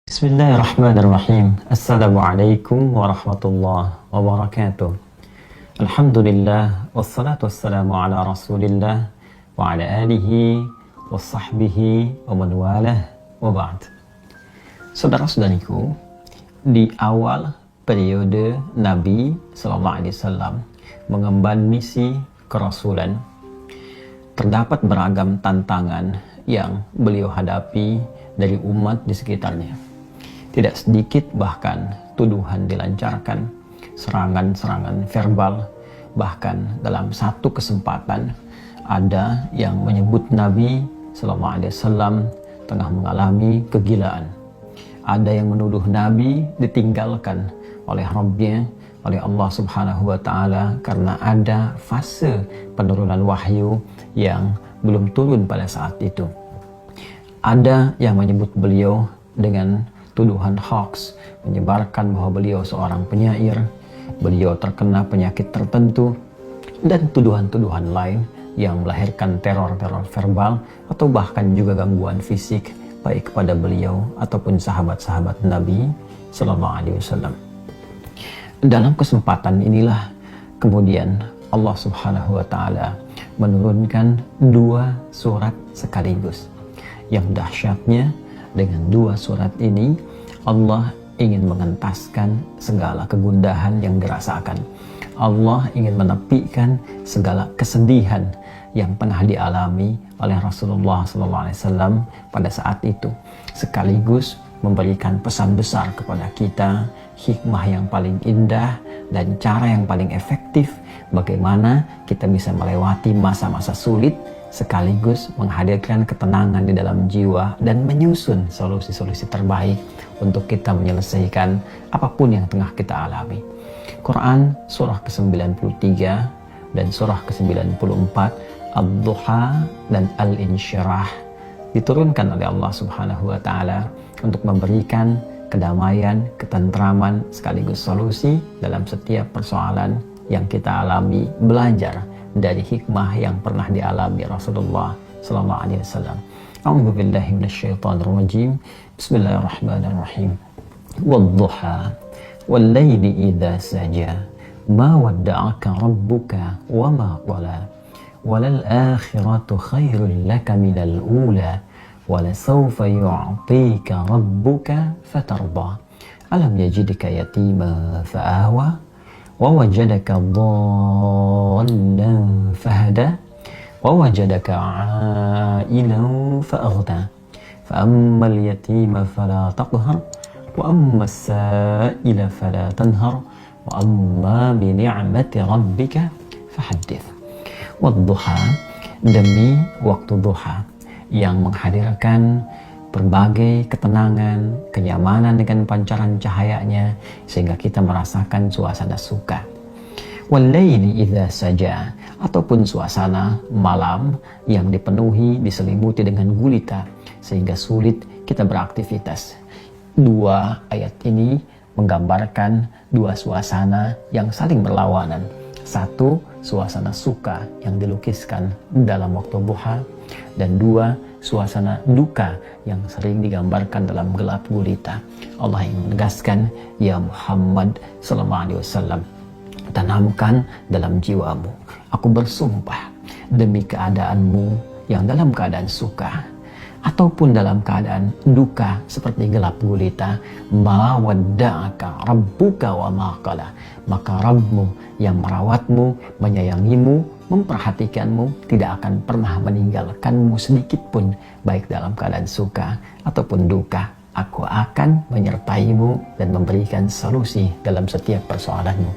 Bismillahirrahmanirrahim. Assalamualaikum warahmatullahi wabarakatuh. Alhamdulillah wassalatu wassalamu ala Rasulillah wa ala alihi wa sahbihi wa man walah wa ba'd. Saudara-saudariku, di awal periode Nabi sallallahu alaihi wasallam mengemban misi kerasulan, terdapat beragam tantangan yang beliau hadapi dari umat di sekitarnya. Tidak sedikit bahkan tuduhan dilancarkan, serangan-serangan verbal, bahkan dalam satu kesempatan ada yang menyebut Nabi sallallahu alaihi wasallam tengah mengalami kegilaan. Ada yang menuduh Nabi ditinggalkan oleh Rabbnya, oleh Allah Subhanahu wa taala karena ada fase penurunan wahyu yang belum turun pada saat itu. Ada yang menyebut beliau dengan tuduhan hoax, menyebarkan bahwa beliau seorang penyair, beliau terkena penyakit tertentu, dan tuduhan-tuduhan lain yang melahirkan teror-teror verbal atau bahkan juga gangguan fisik baik kepada beliau ataupun sahabat-sahabat Nabi sallallahu alaihi wasallam. Dalam kesempatan inilah kemudian Allah Subhanahu wa taala menurunkan dua surat sekaligus. Yang dahsyatnya, dengan dua surat ini Allah ingin mengentaskan segala kegundahan yang dirasakan. Allah ingin menepikan segala kesedihan yang pernah dialami oleh Rasulullah SAW pada saat itu, sekaligus memberikan pesan besar kepada kita, hikmah yang paling indah dan cara yang paling efektif bagaimana kita bisa melewati masa-masa sulit sekaligus menghadirkan ketenangan di dalam jiwa dan menyusun solusi-solusi terbaik untuk kita menyelesaikan apapun yang tengah kita alami. Quran surah ke-93 dan surah ke-94 Ad-Duha dan Al-Insyirah diturunkan oleh Allah Subhanahu wa taala untuk memberikan kedamaian, ketentraman sekaligus solusi dalam setiap persoalan yang kita alami, belajar dari hikmah yang pernah dialami Rasulullah sallallahu alaihi wasallam. A'udzu billahi minasyaitonir rajim. Bismillahirrahmanirrahim. Wad-duha wal-laili idza saja ma wadda'aka rabbuka wa ma qala walal akhiratu khairul laka minal ula walasawfa yu'tika rabbuka fatarda alam yajidka yatima fa'awa ووجدك ضالا فهدى ووجدك عائلا فأغنى فأما اليتيم فلا تقهر وأما السائل فلا تنهر وأما بنعمة ربك فحدث. والضحى, demi waktu duha yang menghadirkan berbagai ketenangan, kenyamanan dengan pancaran cahayanya sehingga kita merasakan suasana suka. Wal-laili idza saja, ataupun suasana malam yang dipenuhi, diselimuti dengan gulita sehingga sulit kita beraktivitas. Dua ayat ini menggambarkan dua suasana yang saling berlawanan. Satu, suasana suka yang dilukiskan dalam waktu duha, dan dua, suasana duka yang sering digambarkan dalam gelap gulita. Allah yang menegaskan, ya Muhammad sallallahu alaihi wasallam, tanamkan dalam jiwamu, aku bersumpah demi keadaanmu yang dalam keadaan suka ataupun dalam keadaan duka seperti gelap gulita, ma wadda'aka rabbuka wa ma qala, maka Rabbmu yang merawatmu, menyayangimu, memperhatikanmu tidak akan pernah meninggalkanmu sedikit pun, baik dalam keadaan suka ataupun duka. Aku akan menyertaimu dan memberikan solusi dalam setiap persoalanmu.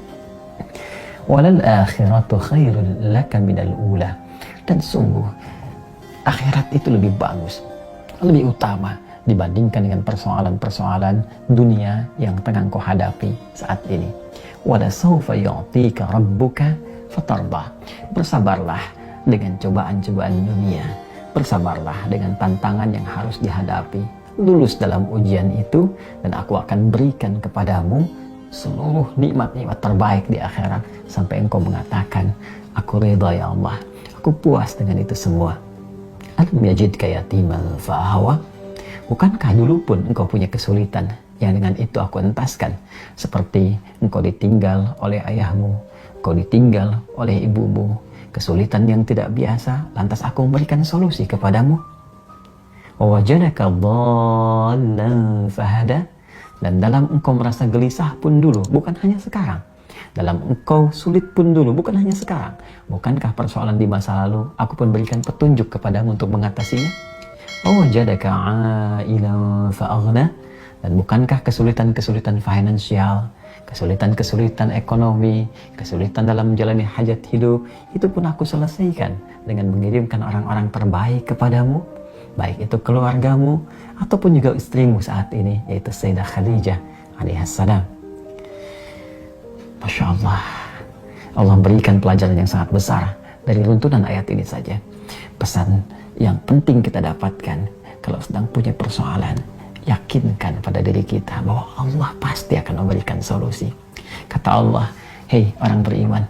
Walal akhiratu khairul laka minal ula, dan sungguh akhirat itu lebih bagus, lebih utama dibandingkan dengan persoalan-persoalan dunia yang tengah kau hadapi saat ini. Wala sawfa yu'tika rabbuka fatarda, bersabarlah dengan cobaan-cobaan dunia, bersabarlah dengan tantangan yang harus dihadapi, lulus dalam ujian itu dan aku akan berikan kepadamu seluruh nikmat-nikmat terbaik di akhirat sampai engkau mengatakan, aku reda ya Allah, aku puas dengan itu semua. Alam yajidka yatiman fa'awa Bukankah dulu pun engkau punya kesulitan yang dengan itu aku entaskan? Seperti engkau ditinggal oleh ayahmu, engkau ditinggal oleh ibumu, kesulitan yang tidak biasa, lantas aku memberikan solusi kepadamu. Wawajadaka dhallan fahada. Dan dalam engkau merasa gelisah pun dulu, bukan hanya sekarang. Dalam engkau sulit pun dulu, bukan hanya sekarang. Bukankah persoalan di masa lalu aku pun berikan petunjuk kepadamu untuk mengatasinya? Wawajadaka ailan fa'aghna. Dan bukankah kesulitan-kesulitan finansial, kesulitan-kesulitan ekonomi, kesulitan dalam menjalani hajat hidup, itu pun aku selesaikan dengan mengirimkan orang-orang terbaik kepadamu, baik itu keluargamu ataupun juga istrimu saat ini, yaitu Sayyidah Khadijah alaihissalam. Masya Allah, Allah berikan pelajaran yang sangat besar dari runtunan ayat ini saja. Pesan yang penting kita dapatkan kalau sedang punya persoalan, yakinkan pada diri kita bahwa Allah pasti akan memberikan solusi. Kata Allah, hei orang beriman,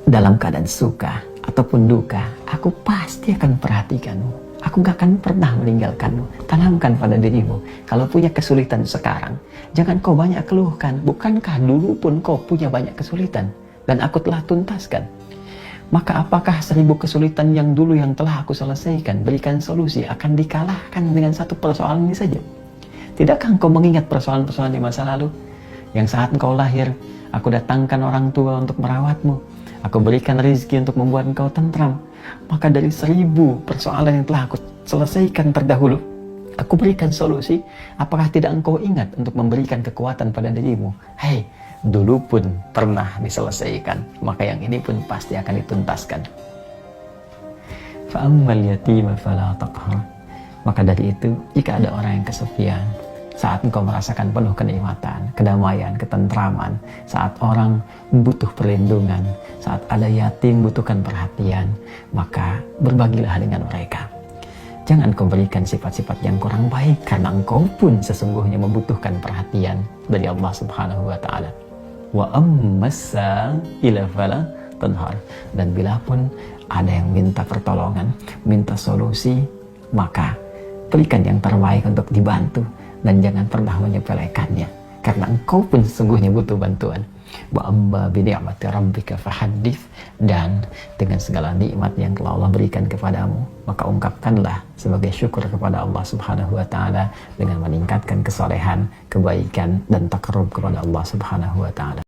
dalam keadaan suka ataupun duka, aku pasti akan perhatikanmu. Aku gak akan pernah meninggalkanmu. Tanamkan pada dirimu, kalau punya kesulitan sekarang, jangan kau banyak keluhkan. Bukankah dulu pun kau punya banyak kesulitan dan aku telah tuntaskan? Maka apakah 1000 kesulitan yang dulu yang telah aku selesaikan, berikan solusi, akan dikalahkan dengan satu persoalan ini saja? Tidakkah engkau mengingat persoalan-persoalan di masa lalu? Yang saat engkau lahir, aku datangkan orang tua untuk merawatmu. Aku berikan rezeki untuk membuat engkau tentram. Maka dari 1000 persoalan yang telah aku selesaikan terdahulu, aku berikan solusi. Apakah tidak engkau ingat untuk memberikan kekuatan pada dirimu? Hei, dulu pun pernah diselesaikan, maka yang ini pun pasti akan dituntaskan. Fa'ammal yatima fala taqhar. Maka dari itu, jika ada orang yang kesepian, saat engkau merasakan penuh kenikmatan, kedamaian, ketentraman, saat orang butuh perlindungan, saat ada yatim butuhkan perhatian, maka berbagilah dengan mereka. Jangan kau berikan sifat-sifat yang kurang baik, karena engkau pun sesungguhnya membutuhkan perhatian dari Allah Subhanahu wa Ta'ala. Wa ammasa ila fala tanhar. Dan bila pun ada yang minta pertolongan, minta solusi, maka berikan yang terbaik untuk dibantu dan jangan pernah menyepelekannya, karena engkau pun sesungguhnya butuh bantuan. Wa amma bi ni'mati rabbika fahaddits. Dan dengan segala nikmat yang telah Allah berikan kepadamu, maka ungkapkanlah sebagai syukur kepada Allah Subhanahu wa Ta'ala dengan meningkatkan kesolehan, kebaikan dan takarrub kepada Allah Subhanahu wa Ta'ala.